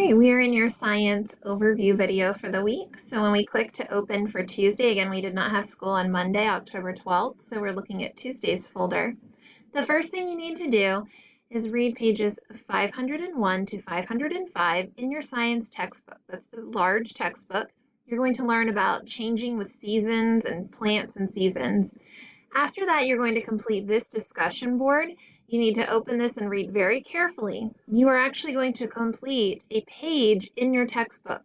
right, we are in your science overview video for the week. So when we click to open for Tuesday, again, we did not have school on Monday, October 12th, so we're looking at Tuesday's folder. The first thing you need to do is read pages 501 to 505 in your science textbook. That's the large textbook. You're going to learn about changing with seasons and plants and seasons. After that, you're going to complete this discussion board. You need to open this and read very carefully. You are actually going to complete a page in your textbook.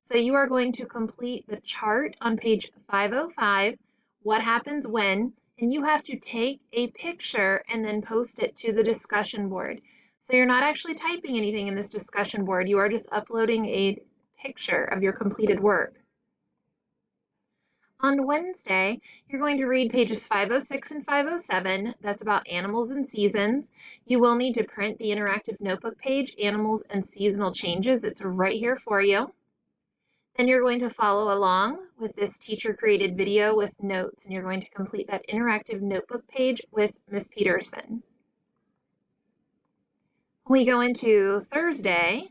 So you are going to complete the chart on page 505, what happens when, and you have to take a picture and then post it to the discussion board. So you're not actually typing anything in this discussion board, you are just uploading a picture of your completed work. On Wednesday, you're going to read pages 506 and 507. That's about animals and seasons. You will need to print the interactive notebook page, Animals and Seasonal Changes. It's right here for you. Then you're going to follow along with this teacher-created video with notes, and you're going to complete that interactive notebook page with Ms. Peterson. When we go into Thursday,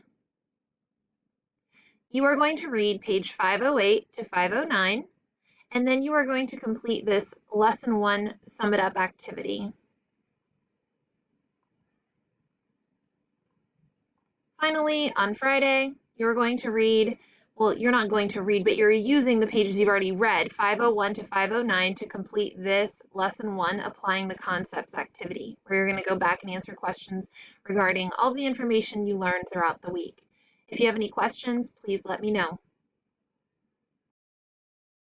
you are going to read page 508 to 509. And then you are going to complete this lesson 1 sum it up activity. Finally, on Friday, you're going to read, well, you're not going to read, but you're using the pages you've already read, 501 to 509, to complete this lesson 1 applying the concepts activity, where you're going to go back and answer questions regarding all the information you learned throughout the week. If you have any questions, please let me know.